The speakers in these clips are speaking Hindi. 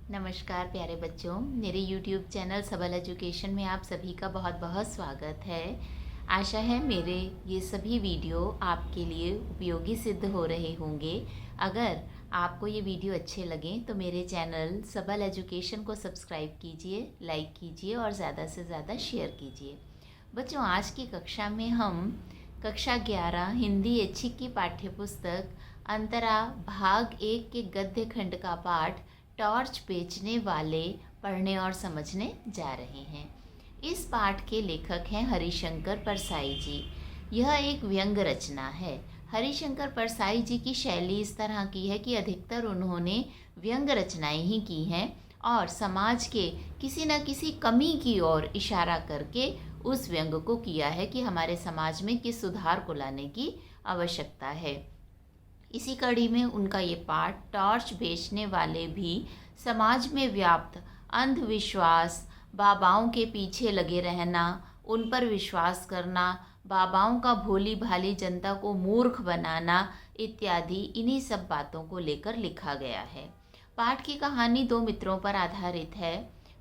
नमस्कार प्यारे बच्चों, मेरे YouTube चैनल सबल एजुकेशन में आप सभी का बहुत बहुत स्वागत है। आशा है मेरे ये सभी वीडियो आपके लिए उपयोगी सिद्ध हो रहे होंगे। अगर आपको ये वीडियो अच्छे लगें तो मेरे चैनल सबल एजुकेशन को सब्सक्राइब कीजिए, लाइक कीजिए और ज़्यादा से ज़्यादा शेयर कीजिए। बच्चों, आज की कक्षा में हम कक्षा 11 हिंदी ऐच्छिक की पाठ्यपुस्तक अंतरा भाग 1 के गद्य खंड का पाठ टॉर्च बेचने वाले पढ़ने और समझने जा रहे हैं। इस पाठ के लेखक हैं हरिशंकर परसाई जी। यह एक व्यंग रचना है। हरिशंकर परसाई जी की शैली इस तरह की है कि अधिकतर उन्होंने व्यंग रचनाएं ही की हैं और समाज के किसी न किसी कमी की ओर इशारा करके उस व्यंग को किया है कि हमारे समाज में किस सुधार को लाने की आवश्यकता है। इसी कड़ी में उनका ये पाठ टॉर्च बेचने वाले भी समाज में व्याप्त अंधविश्वास, बाबाओं के पीछे लगे रहना, उन पर विश्वास करना, बाबाओं का भोली भाली जनता को मूर्ख बनाना इत्यादि इन्हीं सब बातों को लेकर लिखा गया है। पाठ की कहानी दो मित्रों पर आधारित है।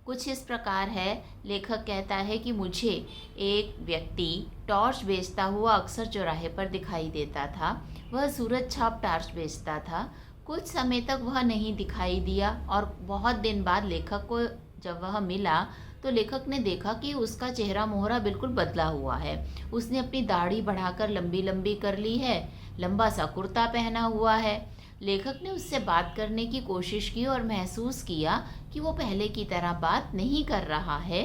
कुछ इस प्रकार है। लेखक कहता है कि मुझे एक व्यक्ति टॉर्च बेचता हुआ अक्सर चौराहे पर दिखाई देता था। वह सूरज छाप टॉर्च बेचता था। कुछ समय तक वह नहीं दिखाई दिया और बहुत दिन बाद लेखक को जब वह मिला तो लेखक ने देखा कि उसका चेहरा मोहरा बिल्कुल बदला हुआ है। उसने अपनी दाढ़ी बढ़ाकर लंबी लंबी कर ली है, लंबा सा कुर्ता पहना हुआ है। लेखक ने उससे बात करने की कोशिश की और महसूस किया कि वो पहले की तरह बात नहीं कर रहा है।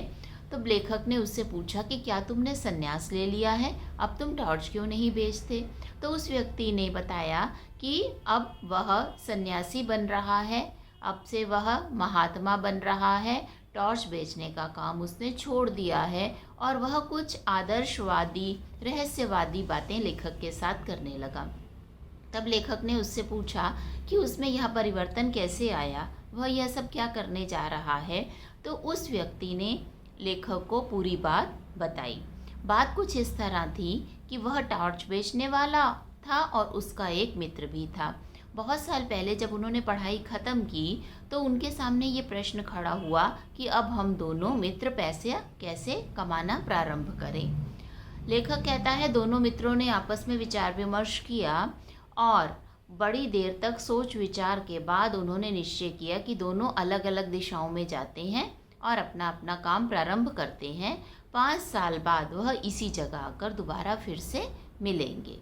तो लेखक ने उससे पूछा कि क्या तुमने संन्यास ले लिया है, अब तुम टॉर्च क्यों नहीं बेचते? तो उस व्यक्ति ने बताया कि अब वह सन्यासी बन रहा है, अब से वह महात्मा बन रहा है, टॉर्च बेचने का काम उसने छोड़ दिया है और वह कुछ आदर्शवादी रहस्यवादी बातें लेखक के साथ करने लगा। तब लेखक ने उससे पूछा कि उसमें यह परिवर्तन कैसे आया, वह यह सब क्या करने जा रहा है। तो उस व्यक्ति ने लेखक को पूरी बात बताई। बात कुछ इस तरह थी कि वह टॉर्च बेचने वाला था और उसका एक मित्र भी था। बहुत साल पहले जब उन्होंने पढ़ाई ख़त्म की तो उनके सामने ये प्रश्न खड़ा हुआ कि अब हम दोनों मित्र पैसे कैसे कमाना प्रारंभ करें। लेखक कहता है दोनों मित्रों ने आपस में विचार विमर्श किया और बड़ी देर तक सोच विचार के बाद उन्होंने निश्चय किया कि दोनों अलग अलग दिशाओं में जाते हैं और अपना अपना काम प्रारंभ करते हैं। 5 साल बाद वह इसी जगह आकर दोबारा फिर से मिलेंगे।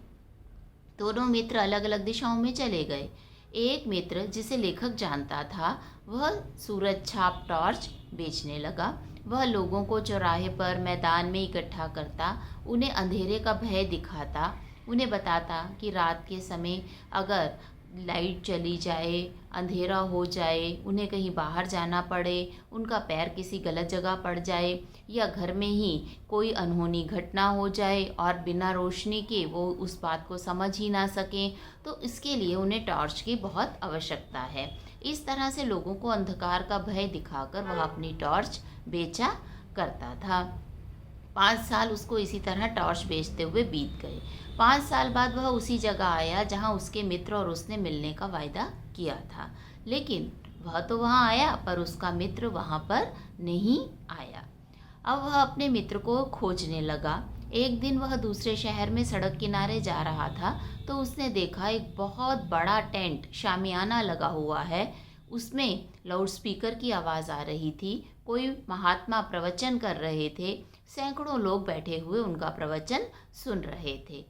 दोनों मित्र अलग अलग दिशाओं में चले गए। एक मित्र जिसे लेखक जानता था वह सूरज छाप टॉर्च बेचने लगा। वह लोगों को चौराहे पर मैदान में इकट्ठा करता, उन्हें अंधेरे का भय दिखाता, उन्हें बताता कि रात के समय अगर लाइट चली जाए, अंधेरा हो जाए, उन्हें कहीं बाहर जाना पड़े, उनका पैर किसी गलत जगह पड़ जाए या घर में ही कोई अनहोनी घटना हो जाए और बिना रोशनी के वो उस बात को समझ ही ना सकें, तो इसके लिए उन्हें टॉर्च की बहुत आवश्यकता है। इस तरह से लोगों को अंधकार का भय दिखाकर वह अपनी टॉर्च बेचा करता था। 5 साल उसको इसी तरह टॉर्च बेचते हुए बीत गए। 5 साल बाद वह उसी जगह आया जहां उसके मित्र और उसने मिलने का वायदा किया था। लेकिन वह तो वहां आया पर उसका मित्र वहां पर नहीं आया। अब वह अपने मित्र को खोजने लगा। एक दिन वह दूसरे शहर में सड़क किनारे जा रहा था तो उसने देखा एक बहुत बड़ा टेंट शामियाना लगा हुआ है। उसमें लाउडस्पीकर की आवाज़ आ रही थी। कोई महात्मा प्रवचन कर रहे थे। सैकड़ों लोग बैठे हुए उनका प्रवचन सुन रहे थे।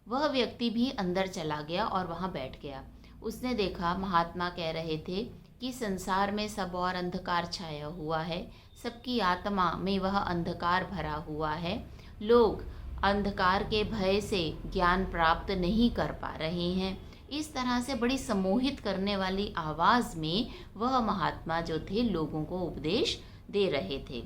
वह व्यक्ति भी अंदर चला गया और वहां बैठ गया। उसने देखा महात्मा कह रहे थे कि संसार में सब और अंधकार छाया हुआ है, सबकी आत्मा में वह अंधकार भरा हुआ है। लोग अंधकार के भय से ज्ञान प्राप्त नहीं कर पा रहे हैं। इस तरह से बड़ी सम्मोहित करने वाली आवाज़ में वह महात्मा जो थे लोगों को उपदेश दे रहे थे।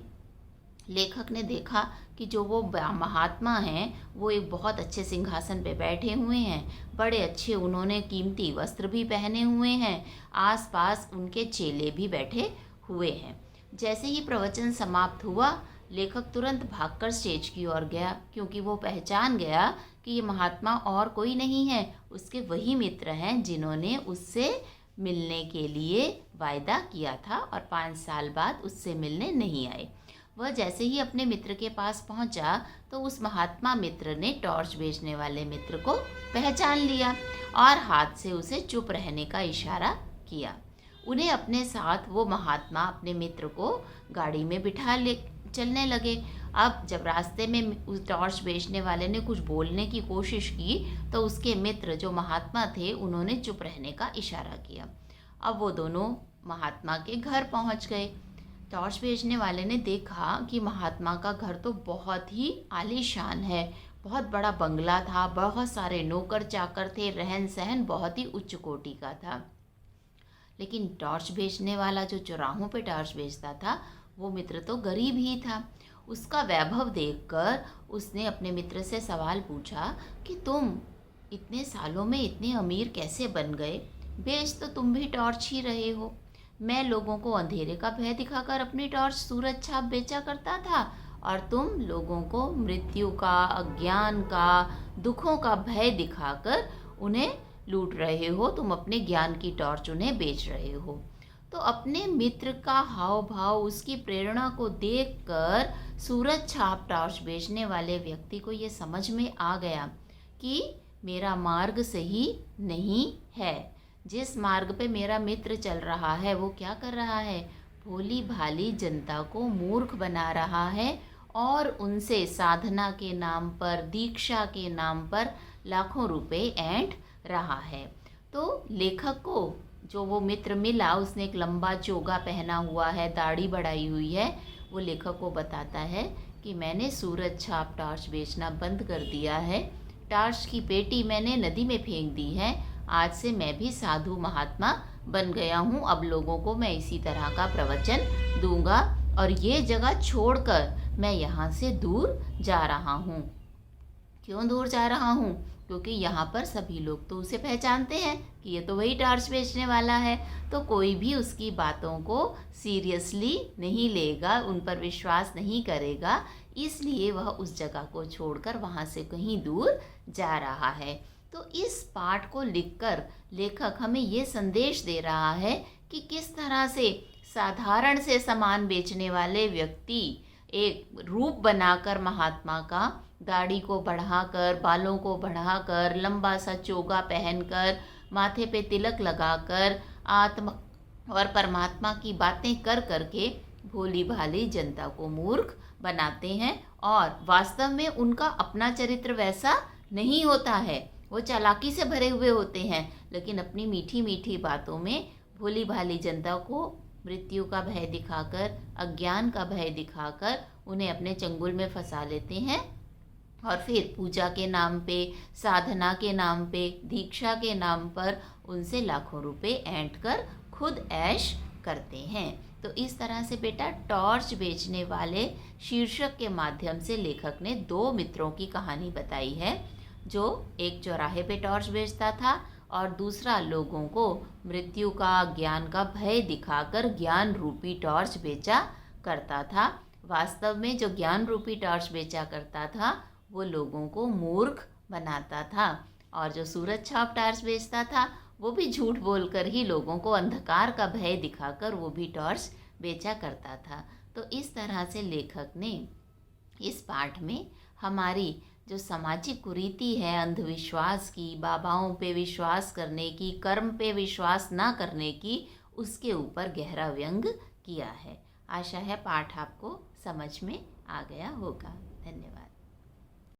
लेखक ने देखा कि जो वो महात्मा हैं वो एक बहुत अच्छे सिंहासन पे बैठे हुए हैं। बड़े अच्छे उन्होंने कीमती वस्त्र भी पहने हुए हैं। आसपास उनके चेले भी बैठे हुए हैं। जैसे ही प्रवचन समाप्त हुआ लेखक तुरंत भागकर स्टेज की ओर गया, क्योंकि वो पहचान गया कि ये महात्मा और कोई नहीं है, उसके वही मित्र हैं जिन्होंने उससे मिलने के लिए वायदा किया था और 5 साल बाद उससे मिलने नहीं आए। वह जैसे ही अपने मित्र के पास पहुंचा तो उस महात्मा मित्र ने टॉर्च बेचने वाले मित्र को पहचान लिया और हाथ से उसे चुप रहने का इशारा किया। उन्हें अपने साथ वो महात्मा अपने मित्र को गाड़ी में बिठा ले चलने लगे। अब जब रास्ते में उस टॉर्च बेचने वाले ने कुछ बोलने की कोशिश की तो उसके मित्र जो महात्मा थे उन्होंने चुप रहने का इशारा किया। अब वो दोनों महात्मा के घर पहुंच गए। टॉर्च बेचने वाले ने देखा कि महात्मा का घर तो बहुत ही आलीशान है, बहुत बड़ा बंगला था, बहुत सारे नौकर चाकर थे, रहन सहन बहुत ही उच्च कोटि का था। लेकिन टॉर्च बेचने वाला जो चौराहों पे टॉर्च बेचता था वो मित्र तो गरीब ही था। उसका वैभव देखकर उसने अपने मित्र से सवाल पूछा कि तुम इतने सालों में इतने अमीर कैसे बन गए? बेच तो तुम भी टॉर्च ही रहे हो। मैं लोगों को अंधेरे का भय दिखाकर अपनी टॉर्च सूरज छाप बेचा करता था और तुम लोगों को मृत्यु का, अज्ञान का, दुखों का भय दिखाकर उन्हें लूट रहे हो। तुम अपने ज्ञान की टॉर्च उन्हें बेच रहे हो। तो अपने मित्र का हाव भाव, उसकी प्रेरणा को देखकर सूरज छाप टॉर्च बेचने वाले व्यक्ति को ये समझ में आ गया कि मेरा मार्ग सही नहीं है। जिस मार्ग पे मेरा मित्र चल रहा है वो क्या कर रहा है? भोली भाली जनता को मूर्ख बना रहा है और उनसे साधना के नाम पर, दीक्षा के नाम पर लाखों रुपए ऐंठ रहा है। तो लेखक को जो वो मित्र मिला उसने एक लंबा चोगा पहना हुआ है, दाढ़ी बढ़ाई हुई है। वो लेखक को बताता है कि मैंने सूरज छाप टॉर्च बेचना बंद कर दिया है, टॉर्च की पेटी मैंने नदी में फेंक दी है। आज से मैं भी साधु महात्मा बन गया हूँ। अब लोगों को मैं इसी तरह का प्रवचन दूंगा और ये जगह छोड़कर मैं यहाँ से दूर जा रहा हूँ। क्यों दूर जा रहा हूँ? क्योंकि यहाँ पर सभी लोग तो उसे पहचानते हैं कि ये तो वही टॉर्च बेचने वाला है। तो कोई भी उसकी बातों को सीरियसली नहीं लेगा, उन पर विश्वास नहीं करेगा, इसलिए वह उस जगह को छोड़कर वहाँ से कहीं दूर जा रहा है। तो इस पाठ को लिखकर लेखक हमें ये संदेश दे रहा है कि किस तरह से साधारण से सामान बेचने वाले व्यक्ति एक रूप बनाकर महात्मा का, दाढ़ी को बढ़ाकर, बालों को बढ़ाकर, लंबा सा चोगा पहनकर, माथे पे तिलक लगाकर, आत्मा और परमात्मा की बातें कर करके भोली भाली जनता को मूर्ख बनाते हैं। और वास्तव में उनका अपना चरित्र वैसा नहीं होता है, वो चालाकी से भरे हुए होते हैं, लेकिन अपनी मीठी मीठी बातों में भोली भाली जनता को मृत्यु का भय दिखाकर, अज्ञान का भय दिखाकर उन्हें अपने चंगुल में फंसा लेते हैं और फिर पूजा के नाम पे, साधना के नाम पे, दीक्षा के नाम पर उनसे लाखों रुपए ऐंठ कर खुद ऐश करते हैं। तो इस तरह से बेटा टॉर्च बेचने वाले शीर्षक के माध्यम से लेखक ने 2 मित्रों की कहानी बताई है, जो एक चौराहे पे टॉर्च बेचता था और दूसरा लोगों को मृत्यु का, ज्ञान का भय दिखाकर ज्ञान रूपी टॉर्च बेचा करता था। वास्तव में जो ज्ञान रूपी टॉर्च बेचा करता था वो लोगों को मूर्ख बनाता था और जो सूरज छाप टॉर्च बेचता था वो भी झूठ बोलकर ही लोगों को अंधकार का भय दिखाकर वो भी टॉर्च बेचा करता था। तो इस तरह से लेखक ने इस पाठ में हमारी जो सामाजिक कुरीति है अंधविश्वास की, बाबाओं पे विश्वास करने की, कर्म पे विश्वास ना करने की, उसके ऊपर गहरा व्यंग किया है। आशा है पाठ आपको समझ में आ गया होगा।